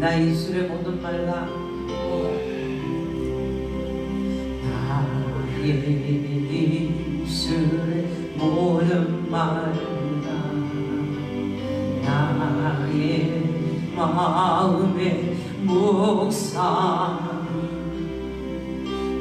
나의입술의 모든 말과 나의입술의 모든 말과 나의 마음의 묵상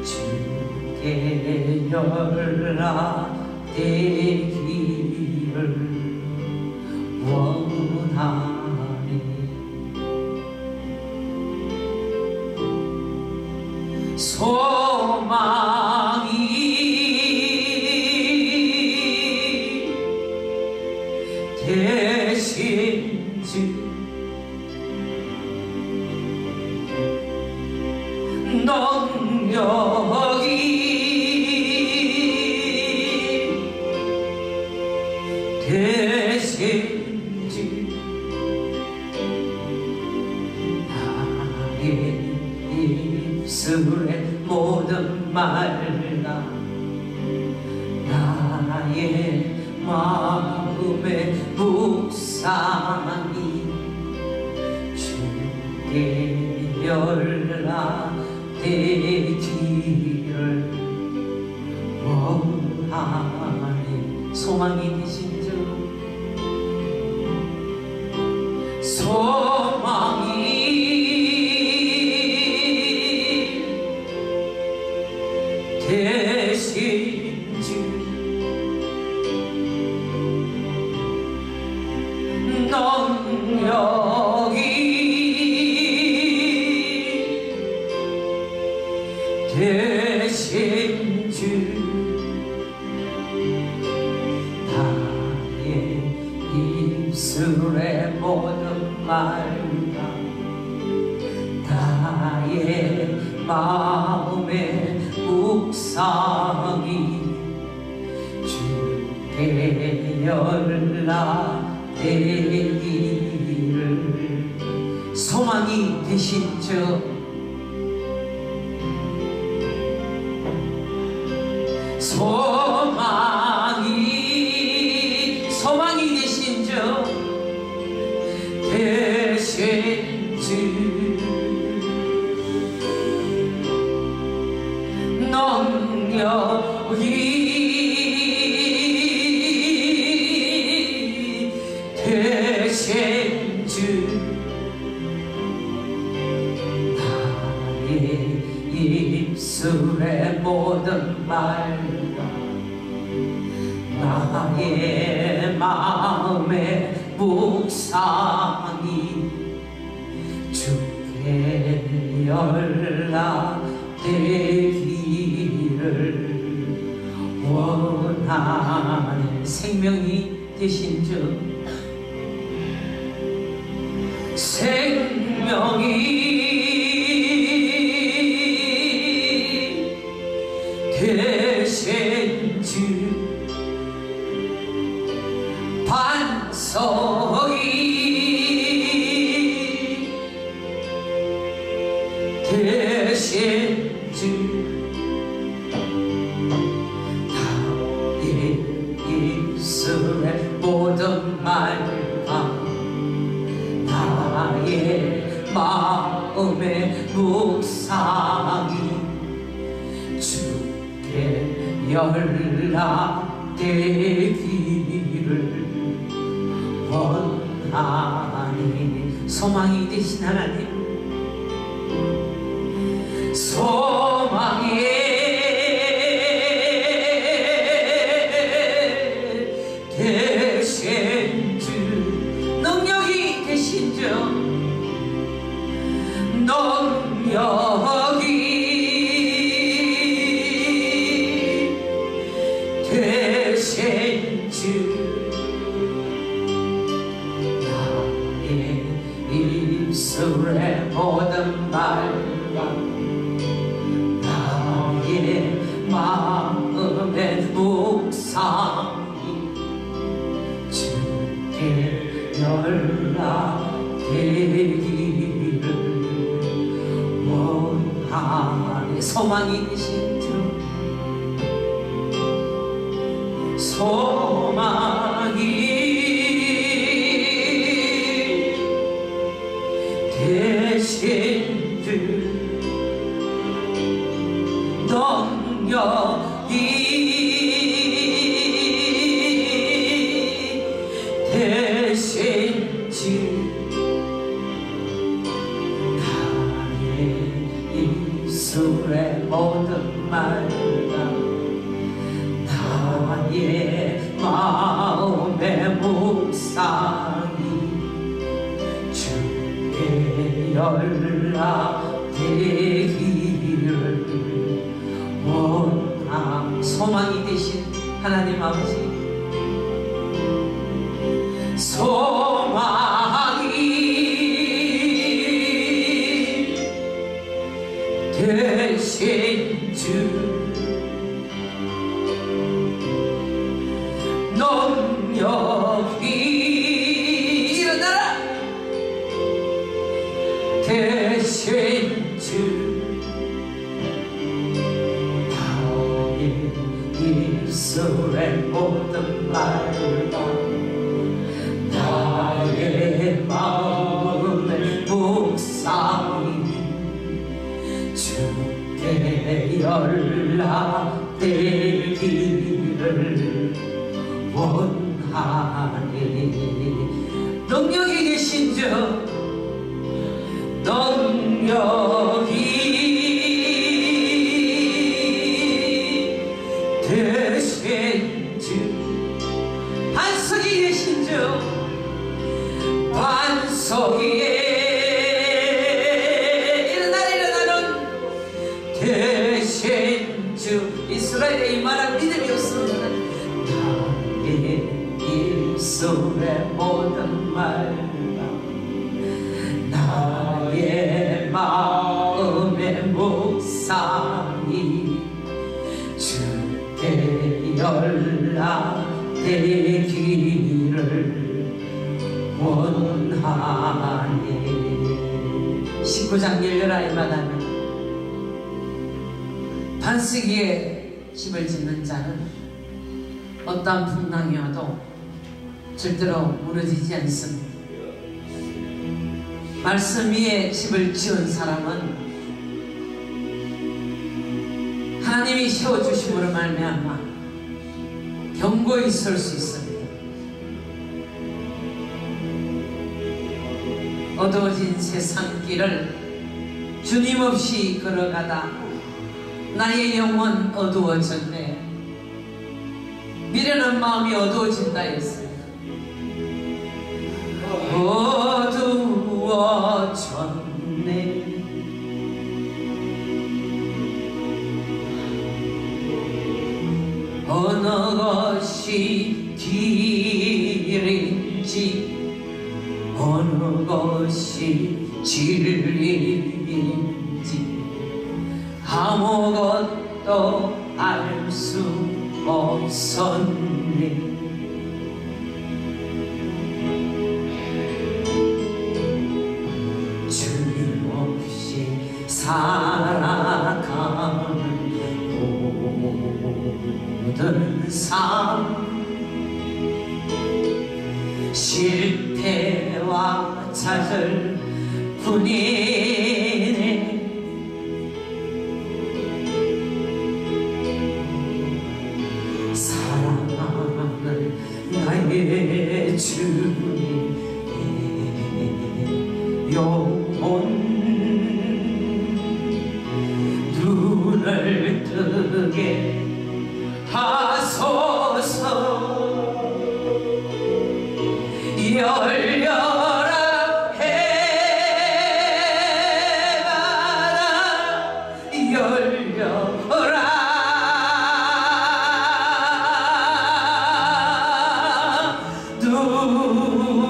주께 연락되기를 원하네. 소망이 되신 주 능력이 되신 주 나의 입술의 모든 말과 나의 마음의 묵상이 주께 연락되기를 원하네. 소망이 되신 주 소망이 되신 주 능력이 되신 주 나의 입술의 모든 말과 나의 마음의 묵상이 주께 연락되기를 소망이 되신 주 소망이 되신 주 되신 주 능력이 되신 주 나의 입술의 모든 말과 나의 마음의 묵상이 주께 연락되기를 원하는 생명이 되신 주 생명이 되신 주 반석이 되신 주 나의 입술의 모든 말과 나의 마음의 묵상이 주께 연락되기를 원하니 소망이 되신 하나님 소망이 되신 주 능력이 되신 주 능력이 되신 주 나의 입술의 모든 말과 나의 마음의 묵상이 주께 연락되기를 원하네. 소망이 되신 주 소망이 되신 되신 주 나의 입술의 모든 말과 나의 마음의 묵상이 주께 연락되기를 원함. 소망이 되신 하나님 아버지, 소망이 되신 주 능력이 일어나라 되신 주 나의 입술의 모든 말과 나의 마음의 묵상이 주께 연락되기를 원하니 능력이 계신 주 능력이 되신 주 반석이 되신 주 반석이에 일어나는 되신 주 이스라엘의 이만한 믿음이 없으면 나의 입술의 모든 말과 나의 마음의 묵상이 주께 연락되기를 원하니 19장 열려라에바다는 반석위에 집을 짓는 자는 어떠한 풍랑이어도 절대로 무너지지 않습니다. 말씀 위에 집을 지은 사람은 하나님이 세워주심으로 말미암아 견고히 설 수 있습니다. 어두워진 세상 길을 주님 없이 걸어가다 나의 영혼 어두워졌네, 미련한 마음이 어두워진다 했습니다. 어두워졌네 어느 것이 길인지 어느 것이 진리인지 아무것도 알 수 없었네. 주님 없이 살아가는 모든 삶 실패와 좌절 뿐이네. 사랑하는 나의 주님의 영혼 눈을 뜨게 하소서. 열려라에바다 열려라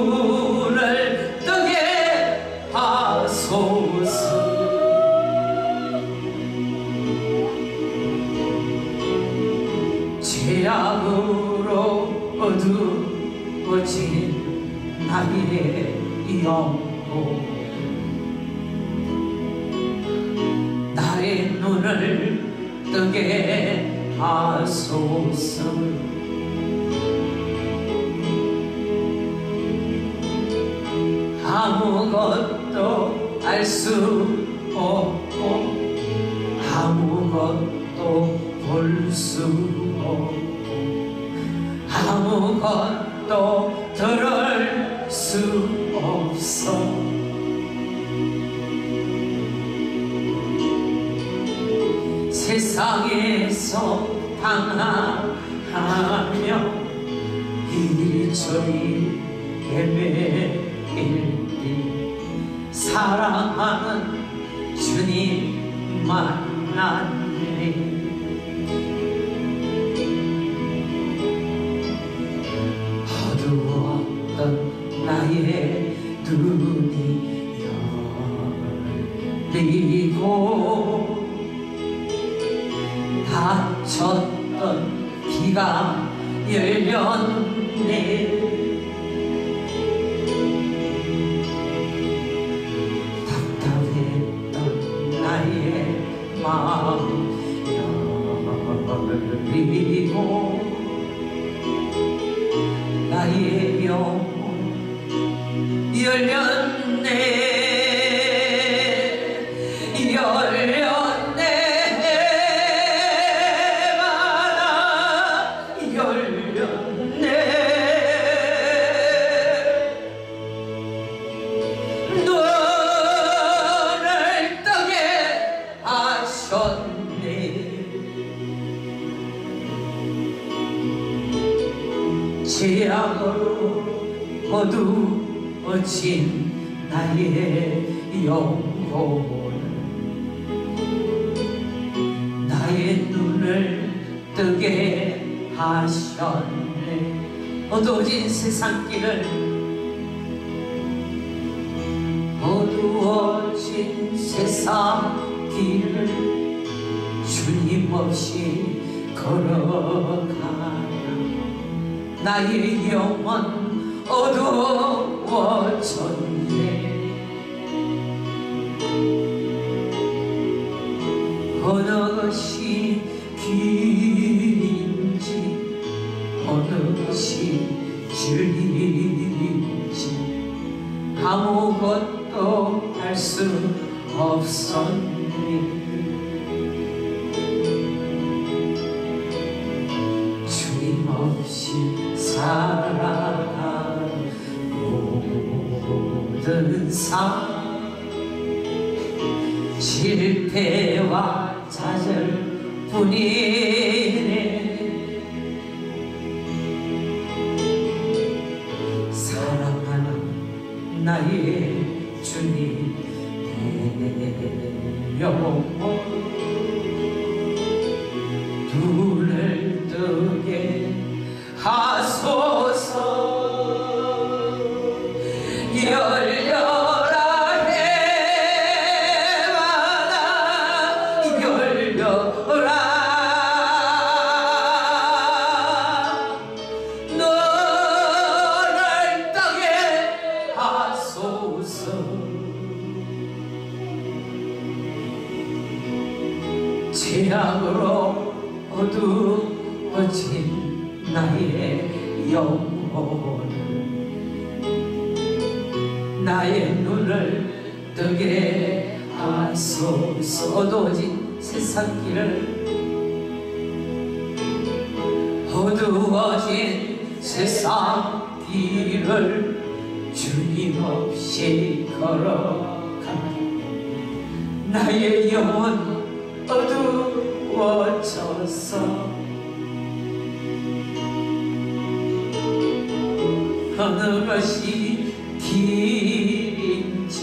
눈을 뜨게 하소서. 죄악으로 어두워진 나의 영혼 나의 눈을 뜨게 하소서. 아무것도 알 수 없고 아무것도 볼 수 없고 아무것도 들을 수 없어. 세상에서 당하며 이리저리 헤매일 사랑하는 주님 만나니 어두웠던 나의 눈이 열리고 닫혔던 귀가 열렸네. 답답했던 나의 마음 열리고 나의 영혼 열렸네. 죄악으로 어두워진 나의 영혼을 나의 눈을 뜨게 하셨네. 어두워진 세상길을 어두워진 세상길을 주님 없이 걸어가나 나의 영혼 어두워졌네. 어느 것이 길인지 어느 것이 진리인지 아무것도 알 수 없었네. 주님 없이 살아가는 모든 삶 실패와 좌절 뿐이네. 사랑하는 나의 주님 내 영혼 눈을 뜨게 하소서. 열려라에바다 열려라. 너를 뜨게 하소서. 죄악으로 어두워진 나의 영혼을 나의 눈을 뜨게 하소서. 어두워진 세상길을 어두워진 세상길을 주님 없이 걸어가 나의 영혼 어두워져서 어느 것이 길인지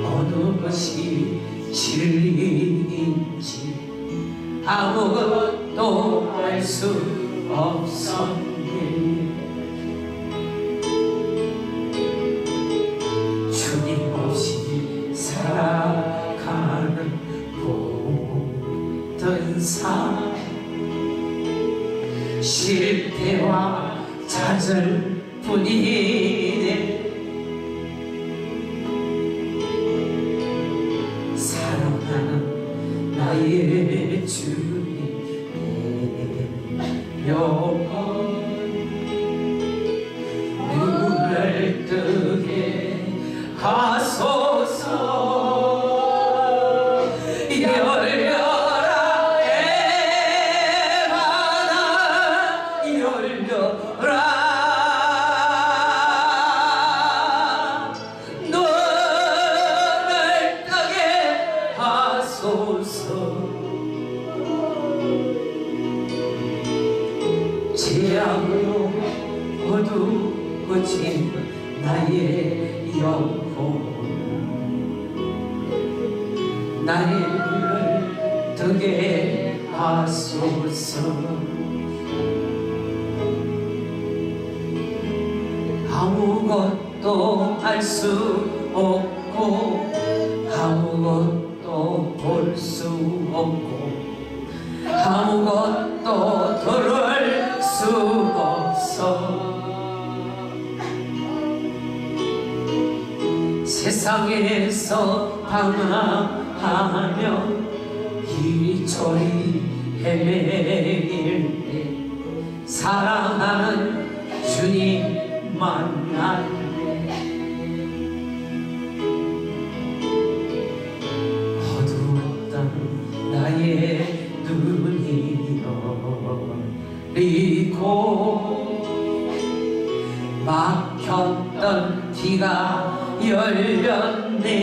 어느 것이 진리인지 아무것도 알 수 없었네. 주님 없이 살아가는 모든 삶 실패와 좌절 뿐이네. 사랑하는 나의 주님 내 영혼 눈을 뜨게 하소서. 열려라에바다 열려라 눈을 뜨게 하소서 재앙으로 어두워진 나의 영혼 나의 눈을 뜨게 하소서 아무것도 알 수 없고 아무것도 볼 수 없고 아무것도 들을 수 없어 세상에서 방황하며 이리저리 헤매일 때 사랑하는 주님 만났네 어두웠던 나의 눈이 열리고 막혔던 귀가 열렸네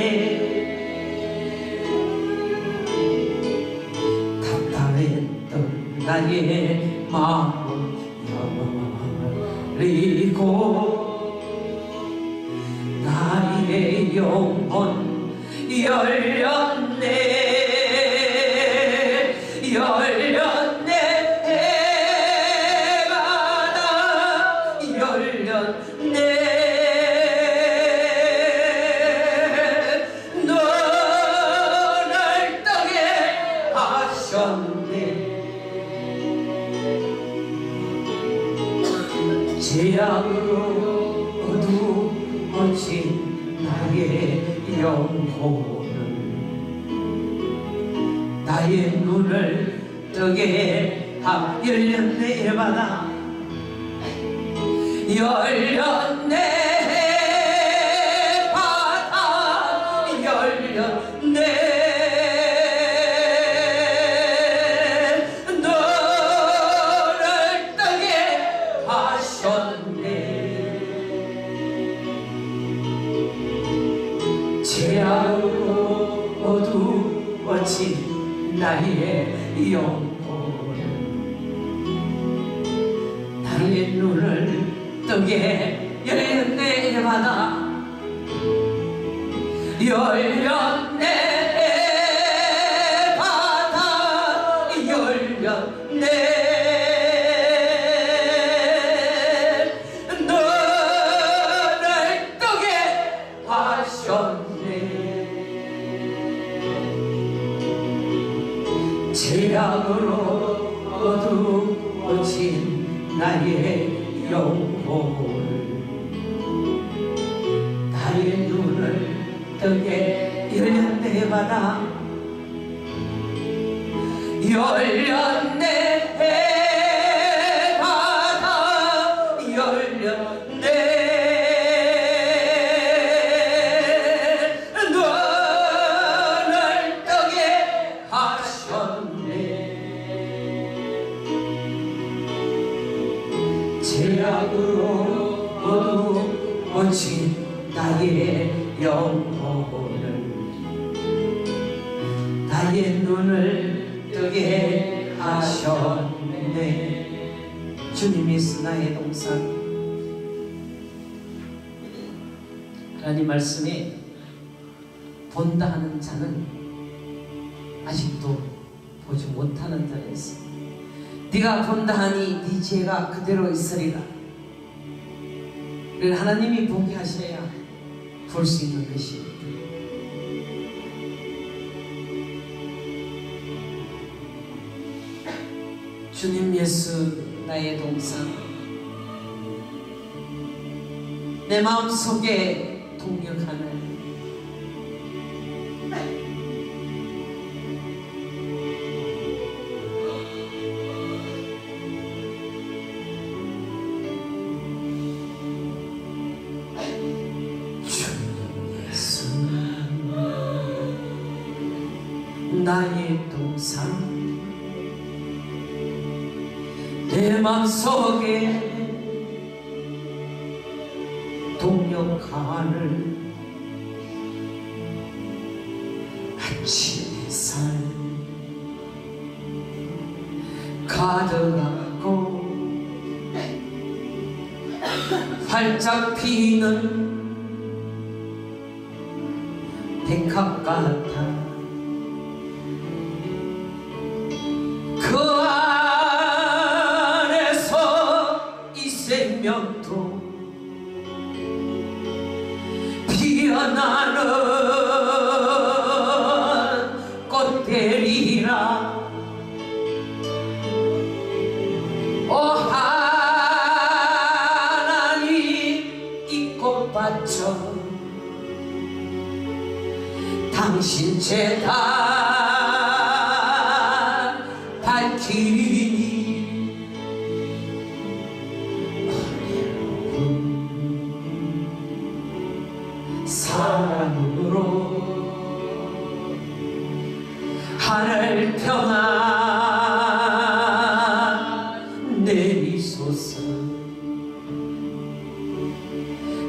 답답했던 나의 마음 열리고 나의 영혼 열렸네 열렸네 바다 열렸네 눈을 뜨게 하셨네 재앙으로 어두워진 나의 영혼은 나의 눈을 뜨게 열렸네 바다 열렸네 바다 열렸네 눈을 뜨게 하셨네 재앙으로 어두워진 나의 영혼은 나의 눈을 뜨게 열렸네 바다 열렸네 바다 열렸네 눈을 뜨게 하셨네 재앙으로 어두워진 나의 영혼을 나의 눈을 뜨게 열렸네 바다 열렸네 바다 열렸네 눈을 뜨게 하셨네 재앙으로 어두워진 나의 영혼을 나의 눈을 뜨게 하셨네 주님예수나의동산 하나님 말씀에 본다 하는 자는 아직도 보지 못하는 자가 있어 네가 본다 하니 네 죄가 그대로 있으리라 하나님이 보게 하셔야 볼 수 있는 것입니다. 주님 예수 나의 동산 내 마음속에 동역하는 나의 동산 내 맘속에 동역하는 아침 햇살 가득하고 활짝 피는 백합 같아 그 안에서 이 생명도 피어나는 꽃들이라 오 하나님 이 꽃밭처럼 당신 재단 밝히니 어려운 사랑으로 하늘 평안 내리소서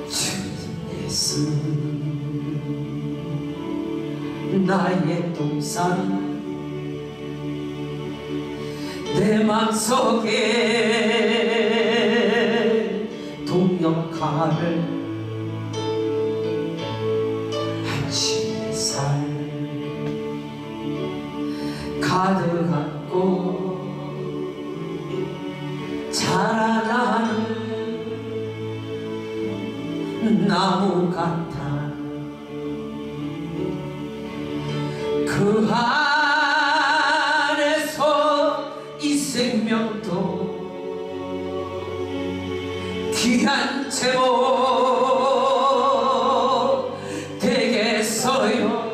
주님 예수 나의 동산 내 맘속에 동역하를 아침 햇살 가득하고 자라나는 나무 같아 그 안에서 이 생명도 귀한 제목 되겠어요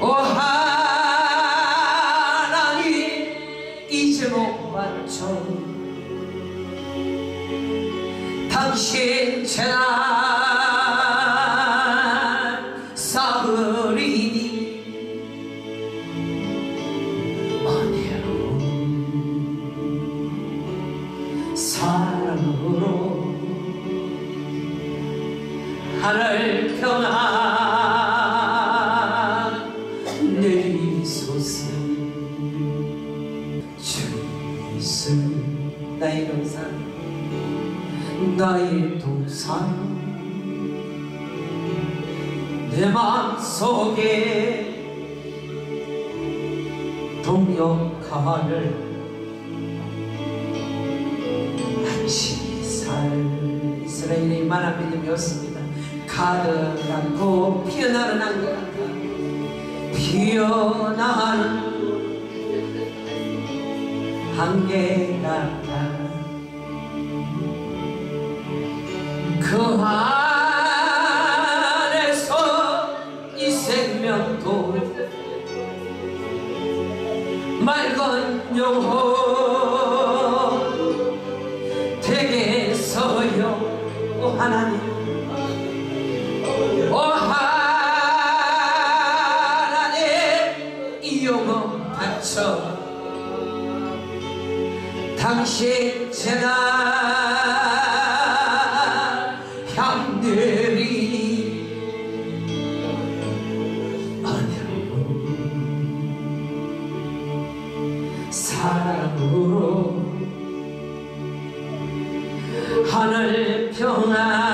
오 하나님 이 제목 맞춰 당신 재난 사으리니 어려운 사랑으로 하늘 평안 내리소서 주 예수 나의 동산 나의 동산 내 맘속에 동역하를 아침 햇살 이스라엘의 이만한 믿음이 없습니다 가득하고 피어나는 한것 같아 피어나는 한계 같아 그 안에서 이 생명도 맑은 영혼 되겠어요 오 하나님 오 하나님 이 영혼 바쳐 당신 재단 향들이 어려운 사랑으로 하늘 평안